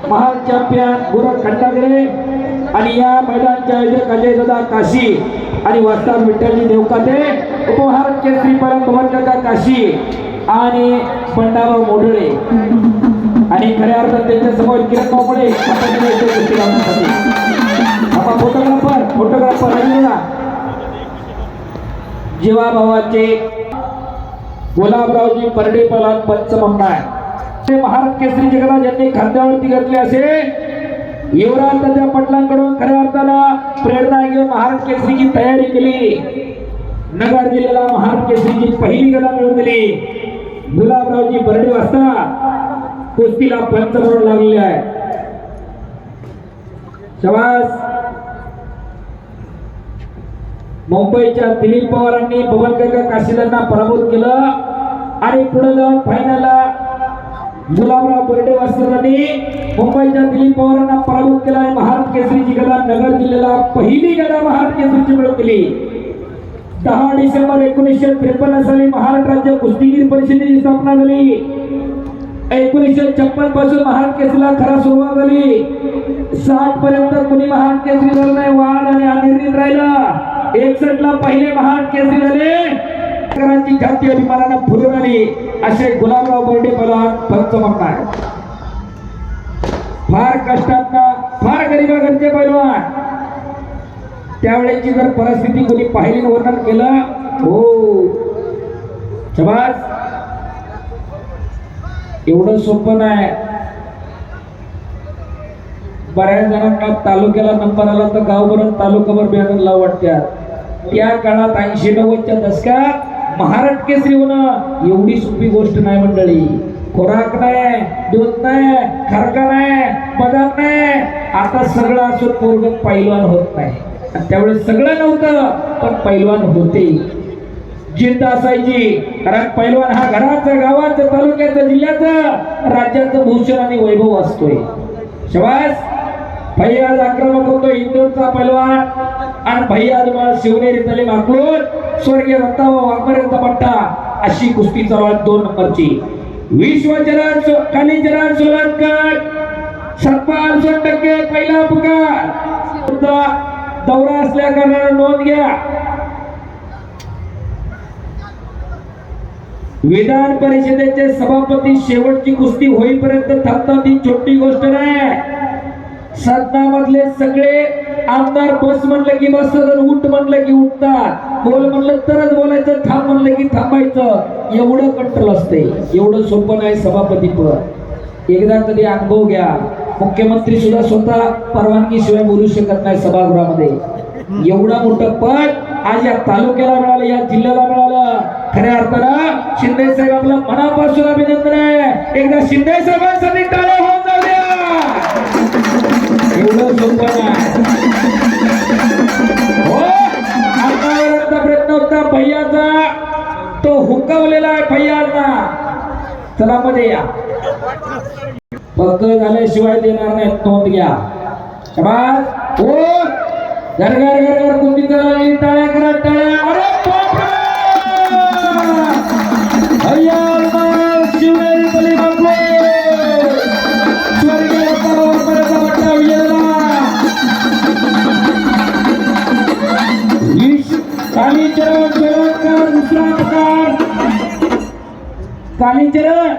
महान चॅम्पियन गुरु खंडागळे आणि या मैदानाचे आयोजक अजय दादा काशी आणि वस्ताद विठ्ठलजी देवकाते, उपहार केसरी परम भवनकाका काशी आणि बंडाराव मोडळे आणि खऱ्या अर्थात त्यांच्या समोर किरण पापडे फोटोग्राफर जीवा भावाचे गुलाबरावजी परडे पलान पंच म्हणणार महाराज केसरी जगदा ज्यांनी खांद्यावरती घातले असे युवराज दादा पाटलांकडून खऱ्या अर्थानं प्रेरणा घेऊन महाराज केसरीची तयारी केली. नगर जिल्ह्याला महाराज केसरीची पहिली गदा मिळवून दिली. गुलाबरावजी बर्डे वाजता कुस्तीला पंच म्हणून लागले आहे. शाबास. मुंबईच्या दिलीप पवारांनी भवनकाका काशीदांना पराभूत केलं आणि पुढे जाऊन फायनलला गुलाबराव बर्डे वास्तवांनी मुंबईच्या दिलीप पवारांना पराभूत केला आणि महाराज केसरीची गदा नगर जिल्ह्याला पहिली गदा महाराज केसरीची मिळवून दिली. 10 डिसेंबर 1953 साली महाराष्ट्र राज्य कुस्तीगीर परिषदेची स्थापना झाली. 1956 पासून महाराज केसरीला खरा सुरुवात झाली. 60 पर्यंत कुणी महाराज केसरी झालं नाही, वाद आणि अनिर्णित राहिला. 61 ला पहिले महाराज केसरी झाले. करांची जाती अभिमानाने फुलून आली असे गुलाबराव बर्डे पलान पंच म्हणणार. फार कष्टात फार गरिबांचे पैलवान त्यावेळेची जर परिस्थिती कोणी पाहिली वर्णन केलं हो शाबास. एवढं सोपं नाही. बऱ्याच जणांना तालुक्याला नंबर आला तर गावभरून तालुकाभर बॅनर लाव वाटत्या. त्या काळात 80-90च्या दशकात महाराज केसरी होणं एवढी सोपी गोष्ट नाही मंडळी. खोराक नाही, दूध नाही, खरका नाही, बदाम नाही. आता सगळं असून पोरग पैलवान होत नाही. त्यावेळेस सगळं नव्हतं पण पैलवान होते. जिद्द असायची. कारण पैलवान हा घराचं, गावाचं, तालुक्याचं, जिल्ह्याचं, राज्याचं भूषण आणि वैभव असतोय. शाबास. भैयाज आक्रमक होतो इंदोरचा पैलवान आणि भैयाज शिवनेरी तले माकून स्वर्गीय दत्ता वाघमारेंचा पट्टा अशी कुस्ती चालू 2 नंबरची. विश्वचरण कालीचरण सोलंकर सतपाल 100% पहिला पुकार. दौरा असल्या कारणाने नोंद घ्या. विधान परिषदेचे सभापती शेवटची कुस्ती होईपर्यंत थांबतात ही छोटी गोष्ट नाही. सदनामधले सगळे आमदार बस म्हणलं की बसतात, उठ म्हणलं की उठतात, बोल म्हणलं तरच बोलायचं, थांब म्हणलं की थांबायचं. एवढं कंट्रोल असते. एवढं सोपं नाही सभापती पद. एकदा कधी अनुभव घ्या. मुख्यमंत्री सुद्धा स्वतः परवानगी शिवाय बोलू शकत नाही सभागृहामध्ये. एवढं मोठं पद आज या तालुक्याला मिळालं, या जिल्ह्याला मिळालं. खऱ्या अर्थानं शिंदे साहेब आपलं मनापासून अभिनंदन आहे. एकदा शिंदे साहेबांसाठी टाळ्या होऊन जाऊ द्या. एवढं सोपं नाही हो. आतापर्यंत प्रयत्न होता भैयाचा, तो हुकवलेला आहे भैयाचा. चला मध्ये या. पक्क झाल्याशिवाय देणार नाही. नोंद घ्या. शाबास. हो घर घर घर घर कुंडी चालली. टाळ्या करा टाळ्या. अरे बापरे. शिवनेरी तली स्वर्गीय वाघमारेंचा पट्टा विजयला. कालीचरण सोलंकर दुसरा प्रकार. कालीचरण